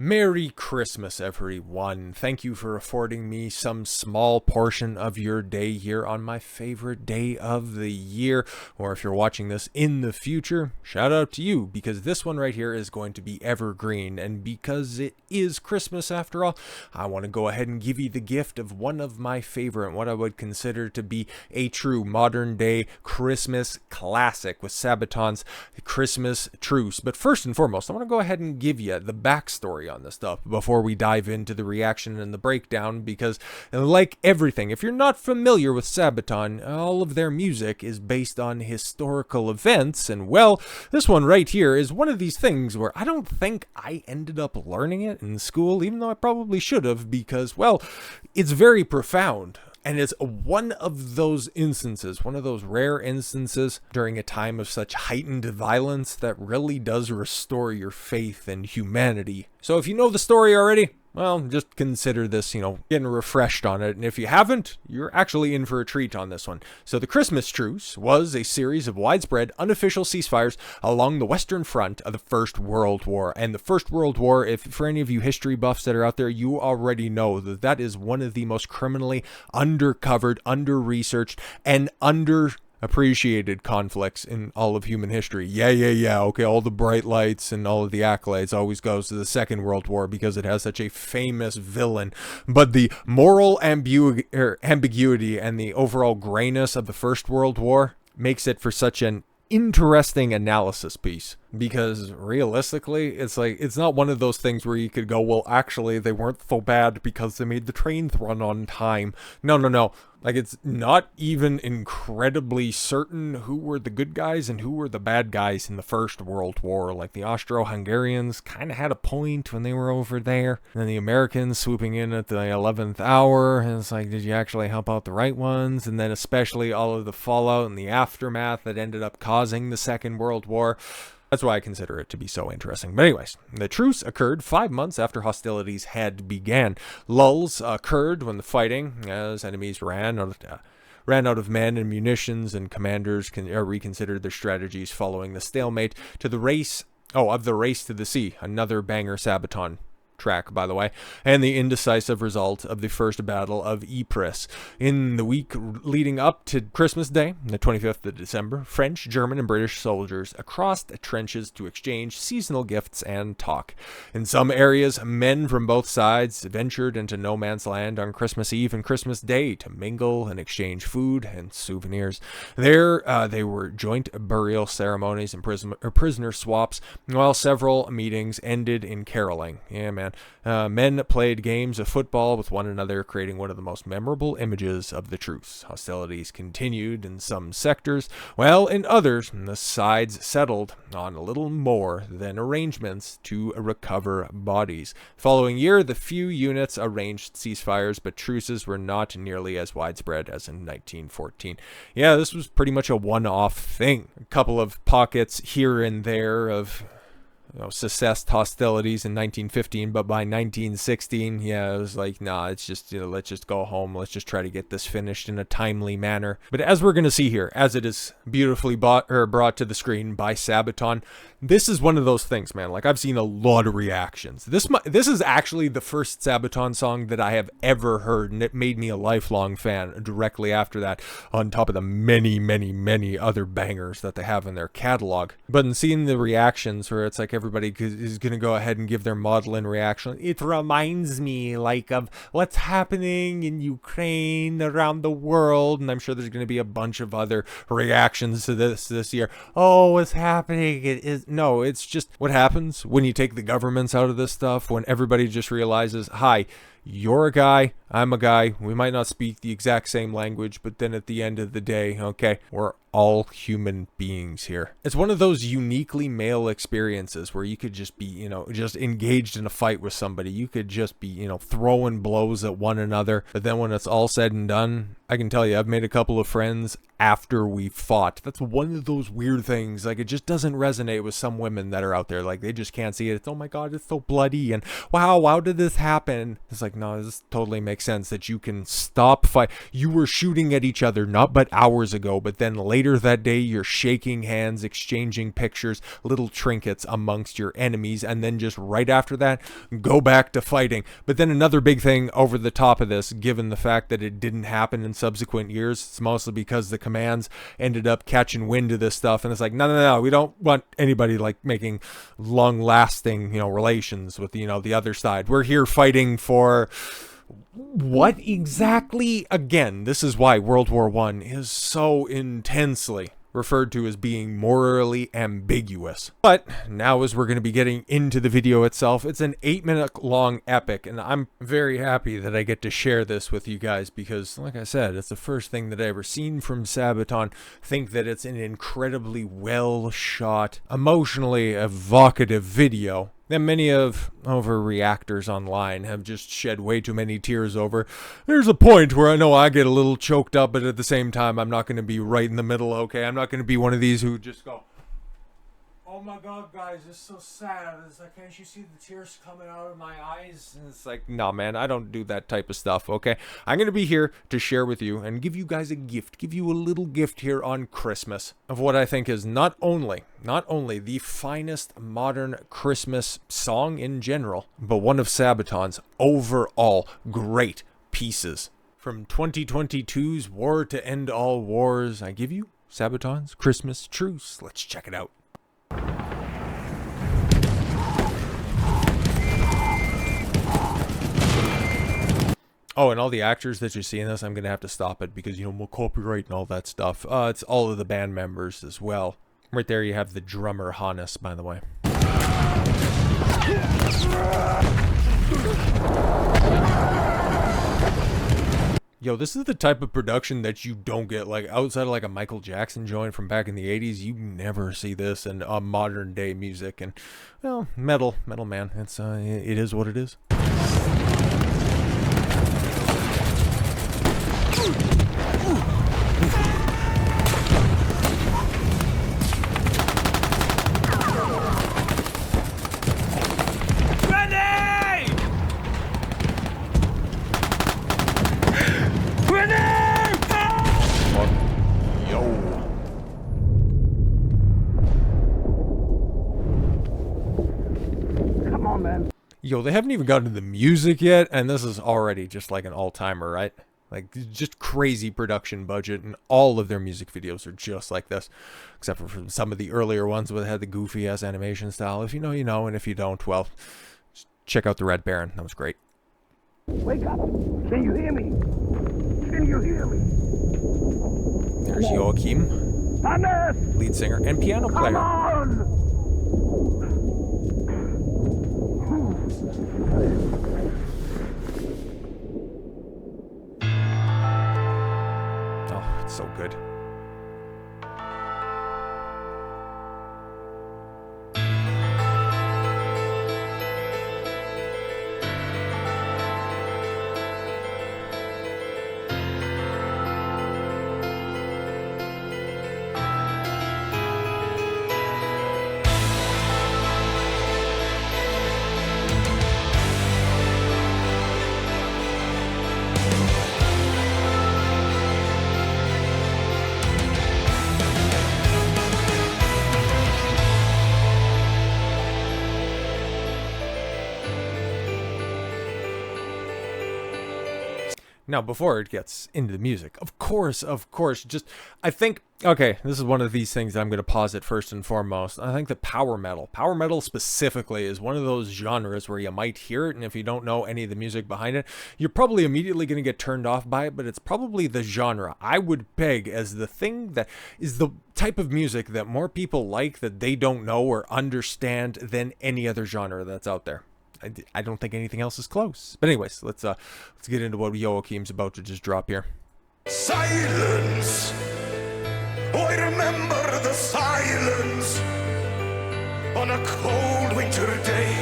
Merry Christmas, everyone. Thank you for affording me some small portion of your day here on my favorite day of the year. Or if you're watching this in the future, shout out to you, because this one right here is going to be evergreen. And because it is Christmas after all, I want to go ahead and give you the gift of one of my favorite, what I would consider to be a true modern day Christmas classic with Sabaton's Christmas Truce. But first and foremost, I want to go ahead and give you the backstory on this stuff before we dive into the reaction and the breakdown, because like everything, if you're not familiar with Sabaton, all of their music is based on historical events, and well, this one right here is one of these things where I don't think I ended up learning it in school, even though I probably should have, because, well, it's very profound. And it's one of those instances, one of those rare instances during a time of such heightened violence that really does restore your faith in humanity. So if you know the story already, well, just consider this, getting refreshed on it. And if you haven't, you're actually in for a treat on this one. So the Christmas Truce was a series of widespread unofficial ceasefires along the Western Front of the First World War. And the First World War, if for any of you history buffs that are out there, you already know that that is one of the most criminally undercovered, under-researched, and appreciated conflicts in all of human history. Yeah. Okay, all the bright lights and all of the accolades always goes to the Second World War because it has such a famous villain. But the moral ambiguity and the overall grayness of the First World War makes it for such an interesting analysis piece, because realistically it's not one of those things where you could go, well, actually they weren't so bad because they made the trains run on time. No, like, it's not even incredibly certain who were the good guys and who were the bad guys in the First World War. Like, the Austro-Hungarians kind of had a point when they were over there, and then the Americans swooping in at the 11th hour, and it's like, did you actually help out the right ones? And then especially all of the fallout and the aftermath that ended up causing the Second World War. That's why I consider it to be so interesting. But anyways, the truce occurred 5 months after hostilities had began. Lulls occurred when the fighting, as enemies ran out of men and munitions, and commanders reconsidered their strategies following the stalemate of the race to the sea. Another banger Sabaton track, by the way, and the indecisive result of the First Battle of Ypres. In the week leading up to Christmas Day, the 25th of December, French, German, and British soldiers crossed the trenches to exchange seasonal gifts and talk. In some areas, men from both sides ventured into no man's land on Christmas Eve and Christmas Day to mingle and exchange food and souvenirs. There, they were joint burial ceremonies and prisoner swaps, while several meetings ended in caroling. Yeah, man. Men played games of football with one another, creating one of the most memorable images of the truce. Hostilities continued in some sectors, while in others, the sides settled on a little more than arrangements to recover bodies. Following year, the few units arranged ceasefires, but truces were not nearly as widespread as in 1914. Yeah, this was pretty much a one-off thing. A couple of pockets here and there of cessed hostilities in 1915, but by 1916, yeah, it was like, nah, it's just, let's just go home. Let's just try to get this finished in a timely manner. But as we're going to see here, as it is beautifully brought to the screen by Sabaton, this is one of those things, man. Like, I've seen a lot of reactions. This is actually the first Sabaton song that I have ever heard, and it made me a lifelong fan directly after that, on top of the many other bangers that they have in their catalog. But in seeing the reactions where it's like everybody is going to go ahead and give their maudlin reaction, it reminds me like of what's happening in Ukraine, around the world, and I'm sure there's going to be a bunch of other reactions to this year. Oh, what's happening? No, it's just what happens when you take the governments out of this stuff, when everybody just realizes, hi, you're a guy, I'm a guy, we might not speak the exact same language, but then at the end of the day, okay, we're all human beings here. It's one of those uniquely male experiences where you could just be, just engaged in a fight with somebody. You could just be, throwing blows at one another. But then when it's all said and done, I can tell you, I've made a couple of friends after we fought. That's one of those weird things. Like, it just doesn't resonate with some women that are out there. Like, they just can't see it. It's, oh my God, it's so bloody. And wow, how did this happen? It's like, like, no, this totally makes sense that you can stop fight. You were shooting at each other not but hours ago, but then later that day you're shaking hands, exchanging pictures, little trinkets amongst your enemies, and then just right after that, go back to fighting. But then another big thing over the top of this, given the fact that it didn't happen in subsequent years, it's mostly because the commands ended up catching wind of this stuff, and it's like, no, we don't want anybody like making long-lasting, relations with, the other side. We're here fighting for what exactly? Again, this is why World War I is so intensely referred to as being morally ambiguous. But now, as we're going to be getting into the video itself, it's an 8-minute long epic, and I'm very happy that I get to share this with you guys because, like I said, it's the first thing that I ever seen from Sabaton. Think that it's an incredibly well shot, emotionally evocative video that many of overreactors online have just shed way too many tears over. There's a point where I know I get a little choked up, but at the same time, I'm not going to be right in the middle, okay? I'm not going to be one of these who just go, oh my god, guys, it's so sad. It's like, can't you see the tears coming out of my eyes? And it's like, no, man, I don't do that type of stuff, okay? I'm going to be here to share with you and give you guys a gift, give you a little gift here on Christmas of what I think is not only the finest modern Christmas song in general, but one of Sabaton's overall great pieces. From 2022's War to End All Wars, I give you Sabaton's Christmas Truce. Let's check it out. Oh, and all the actors that you see in this, I'm going to have to stop it because, more copyright and all that stuff. It's all of the band members as well. Right there you have the drummer, Hannes, by the way. Yo, this is the type of production that you don't get, like, outside of, like, a Michael Jackson joint from back in the 80s. You never see this in modern day music. And, well, metal, man. It is what it is. Yo, they haven't even gotten to the music yet, and this is already just like an all-timer, right? Like, just crazy production budget, and all of their music videos are just like this. Except for some of the earlier ones where they had the goofy-ass animation style. If you know, you know, and if you don't, well, just check out the Red Baron. That was great. Wake up! Can you hear me? Can you hear me? There's Joachim, Hannes! lead singer and piano player. Come on! Oh, it's so good. Now, before it gets into the music, of course, just, I think, okay, this is one of these things that I'm going to posit first and foremost. I think that power metal specifically is one of those genres where you might hear it, and if you don't know any of the music behind it, you're probably immediately going to get turned off by it, but it's probably the genre I would peg as the thing that is the type of music that more people like that they don't know or understand than any other genre that's out there. I don't think anything else is close. But anyways, let's get into what Joachim's about to just drop here. Silence. Oh, I remember the silence on a cold winter day.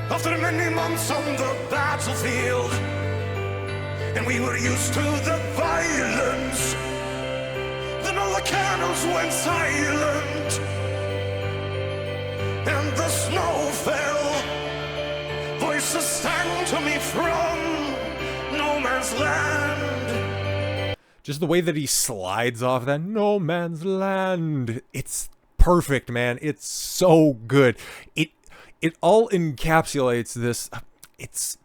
After many months on the battlefield, and we were used to the violence. Then all the cannons went silent, and the snow fell. voices sang to me from no man's land. Just the way that he slides off that no man's land. It's perfect, man. It's so good. It all encapsulates this. It's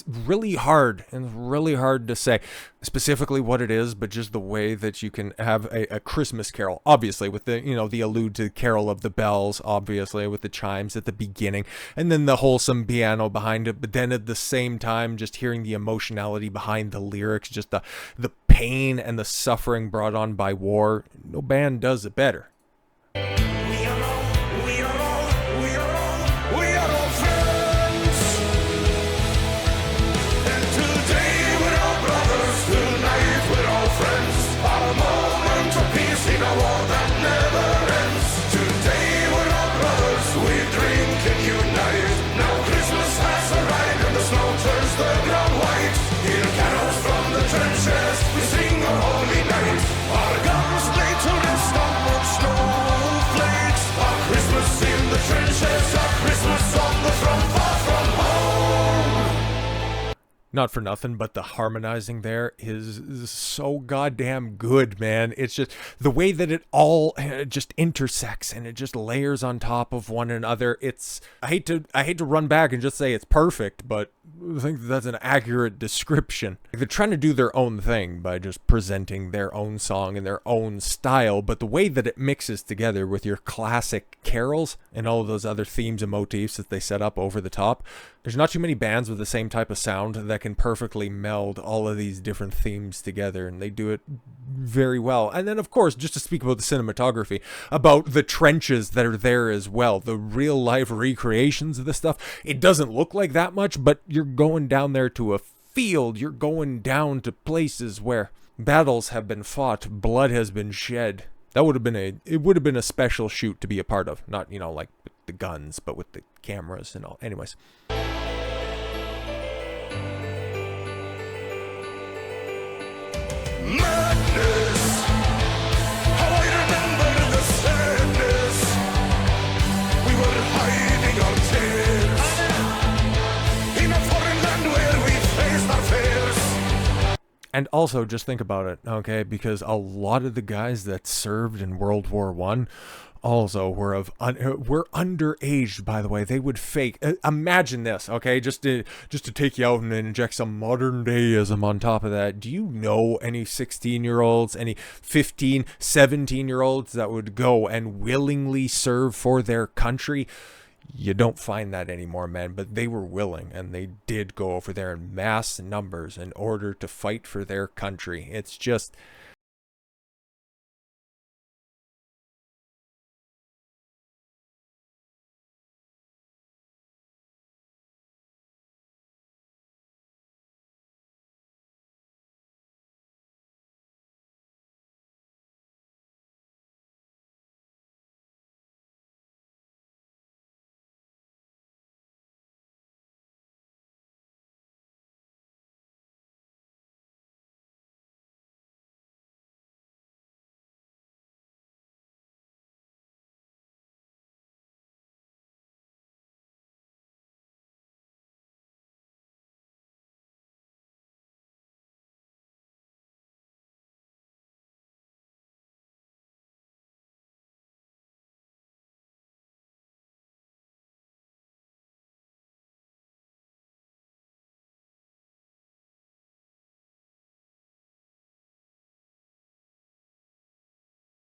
really hard and really hard to say specifically what it is, but just the way that you can have a Christmas carol, obviously with the, the allude to Carol of the Bells, obviously with the chimes at the beginning, and then the wholesome piano behind it, but then at the same time, just hearing the emotionality behind the lyrics, just the pain and the suffering brought on by war. No band does it better. Not for nothing, but the harmonizing there is so goddamn good, man. It's just the way that it all just intersects and it just layers on top of one another. I hate to run back and just say it's perfect, but I think that's an accurate description. They're trying to do their own thing by just presenting their own song in their own style, but the way that it mixes together with your classic carols and all of those other themes and motifs that they set up over the top, there's not too many bands with the same type of sound that can perfectly meld all of these different themes together, and they do it very well. And then, of course, just to speak about the cinematography, about the trenches that are there as well, the real-life recreations of this stuff, it doesn't look like that much, but you're going down there to a field, you're going down to places where battles have been fought, blood has been shed. That would have been a special shoot to be a part of, not, like with the guns, but with the cameras and all. Anyways. Madness, how I remember the sadness. We were hiding our tears in a foreign land where we faced our fears. And also, just think about it, okay? Because a lot of the guys that served in World War I also were underage, by the way. They would fake. Imagine this, okay? Just to take you out and inject some modern dayism on top of that. Do you know any 16-year-olds, any 15, 17-year-olds that would go and willingly serve for their country? You don't find that anymore, man, but they were willing, and they did go over there in mass numbers in order to fight for their country. It's just...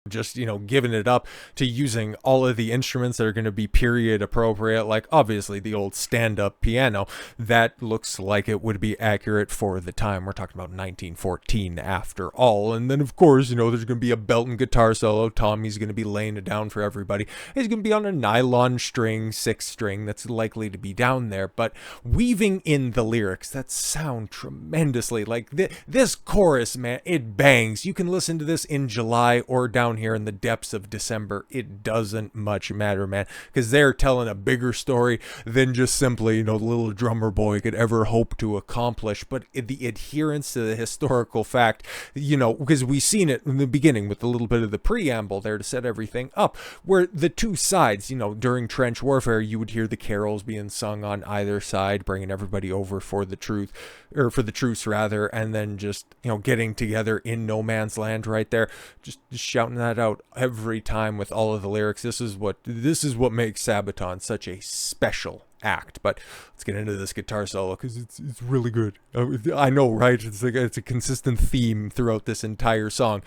just, giving it up to using all of the instruments that are going to be period appropriate, like obviously the old stand-up piano that looks like it would be accurate for the time. We're talking about 1914 after all. And then, of course, there's going to be a belt and guitar solo. Tommy's going to be laying it down for everybody. He's going to be on a nylon string, 6-string, that's likely to be down there, but weaving in the lyrics that sound tremendously. Like this chorus, man, it bangs. You can listen to this in July or down down here in the depths of December, it doesn't much matter, man, because they're telling a bigger story than just simply, the little drummer boy could ever hope to accomplish. But the adherence to the historical fact, because we seen it in the beginning with a little bit of the preamble there to set everything up, where the two sides, during trench warfare, you would hear the carols being sung on either side, bringing everybody over for the truth, or for the truce rather, and then just, getting together in no man's land right there, just shouting that out every time with all of the lyrics. This is what makes Sabaton such a special act. But let's get into this guitar solo, because it's really good. I know, right? It's a consistent theme throughout this entire song.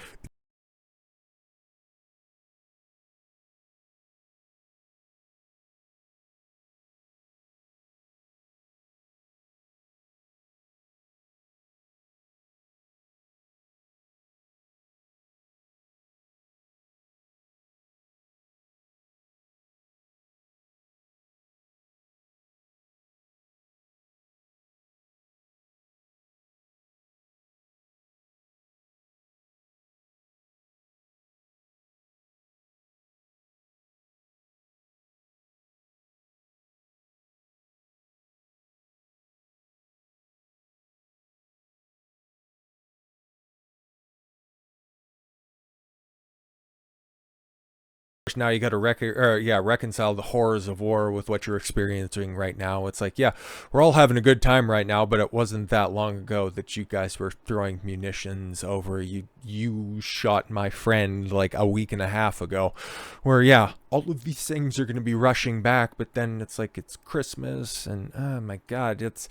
Now you got to reconcile the horrors of war with what you're experiencing right now. It's like, yeah, we're all having a good time right now, but it wasn't that long ago that you guys were throwing munitions over. You shot my friend like a week and a half ago, where, yeah, all of these things are going to be rushing back, but then it's like it's Christmas, and oh my God, it's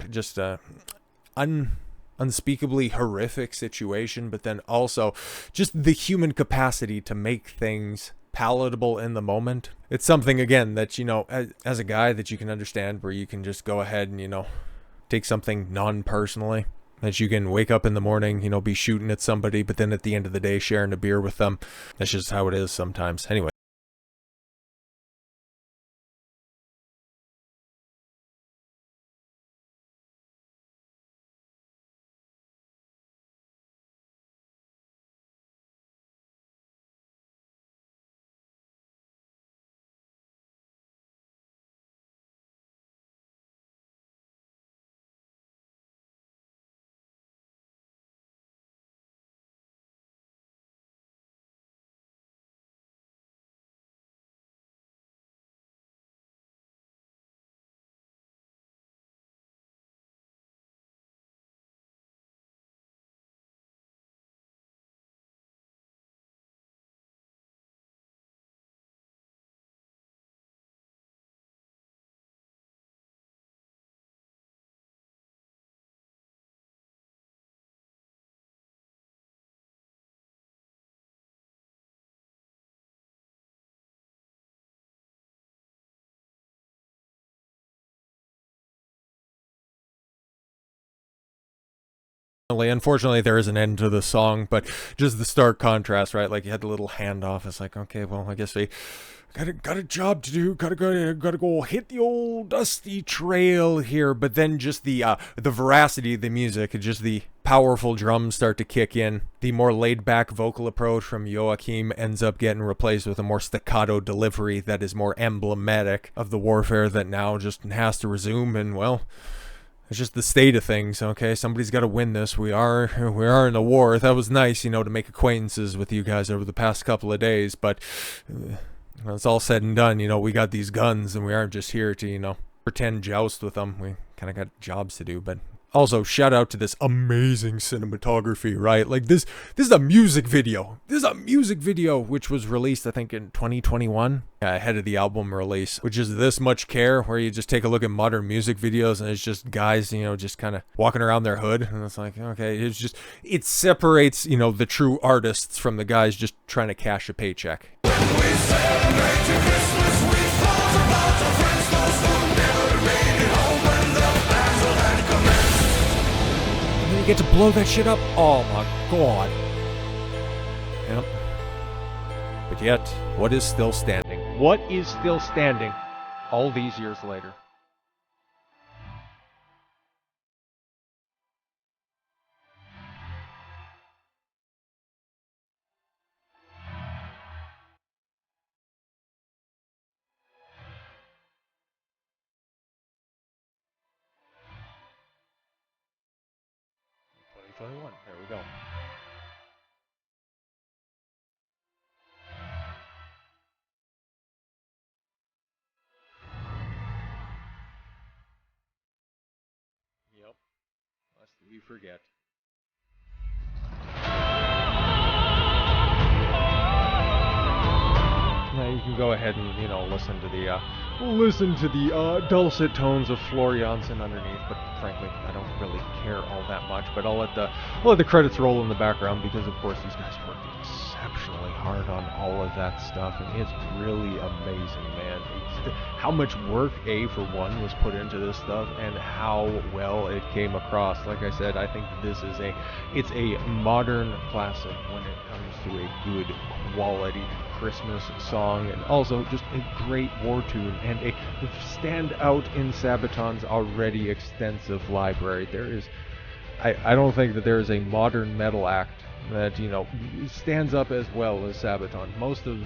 just a unspeakably horrific situation, but then also just the human capacity to make things palatable in the moment. It's something, again, that, as a guy, that you can understand, where you can just go ahead and, take something non-personally, that you can wake up in the morning, be shooting at somebody, but then at the end of the day sharing a beer with them. That's just how it is sometimes. Anyway. Unfortunately, there is an end to the song, but just the stark contrast, right? Like, you had the little handoff. It's like, okay, well, I guess we got a job to do. Gotta go hit the old dusty trail here. But then just the veracity of the music, just the powerful drums start to kick in. The more laid-back vocal approach from Joachim ends up getting replaced with a more staccato delivery that is more emblematic of the warfare that now just has to resume. And, well, it's just the state of things, okay? Somebody's got to win this. We are in a war. That was nice, to make acquaintances with you guys over the past couple of days, but when it's all said and done, we got these guns, and we aren't just here to, pretend joust with them. We kind of got jobs to do, but also, shout out to this amazing cinematography, right? Like, this is a music video. This is a music video which was released, I think, in 2021, ahead of the album release, which is this much care, where you just take a look at modern music videos and it's just guys, just kind of walking around their hood. And it's like, okay, it separates, the true artists from the guys just trying to cash a paycheck. When we celebrate Christmas, we thought about our friends, those who never made it home when the battle had commenced. And then you get to blow that shit up. Oh my God. Yep. But yet, what is still standing? What is still standing all these years later? go. Yep. Lest we forget. Now you can go ahead and, listen to the dulcet tones of Floor Jansen underneath, but frankly, I don't really care all that much. But I'll let the credits roll in the background because, of course, these guys worked exceptionally hard on all of that stuff, and it's really amazing, man. How much work, for one, was put into this stuff, and how well it came across. Like I said, I think this is a modern classic when it comes to a good quality Christmas song, and also just a great war tune and a standout in Sabaton's already extensive library. I don't think that there is a modern metal act that stands up as well as Sabaton. Most of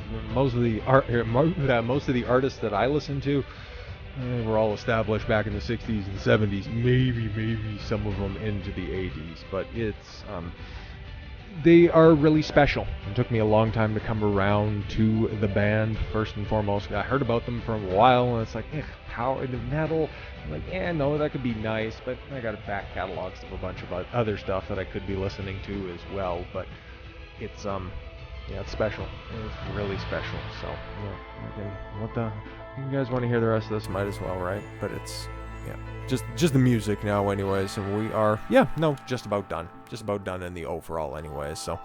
the artists that I listen to were all established back in the 60s and 70s, maybe some of them into the 80s, but they are really special. It took me a long time to come around to the band, first and foremost. I heard about them for a while, and it's like, power into metal. I'm like, no, that could be nice, but I got back catalogs of a bunch of other stuff that I could be listening to as well. But it's it's special. It's really special. So, okay, you guys want to hear the rest of this? Might as well, right? But it's just the music now, anyways, and we are just about done in the overall, anyways. So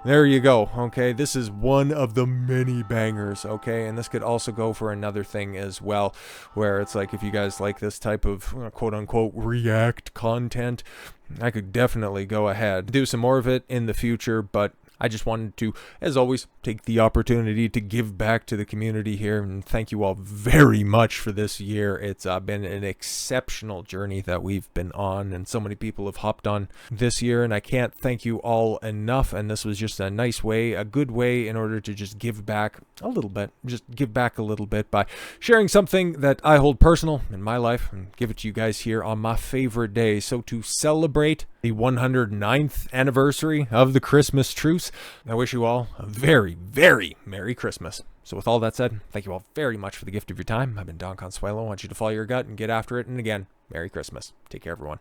there you go. Okay, this is one of the many bangers. Okay, and this could also go for another thing as well, where it's like, if you guys like this type of quote unquote react content, I could definitely go ahead and do some more of it in the future. But I just wanted to, as always, take the opportunity to give back to the community here, and thank you all very much for this year. It's been an exceptional journey that we've been on, and so many people have hopped on this year, and I can't thank you all enough. And this was just a nice way, a good way, in order to just give back a little bit, by sharing something that I hold personal in my life and give it to you guys here on my favorite day. So to celebrate the 109th anniversary of the Christmas Truce, I wish you all a very, very Merry Christmas. So with all that said, thank you all very much for the gift of your time. I've been Don Consuelo. I want you to follow your gut and get after it. And again, Merry Christmas. Take care, everyone.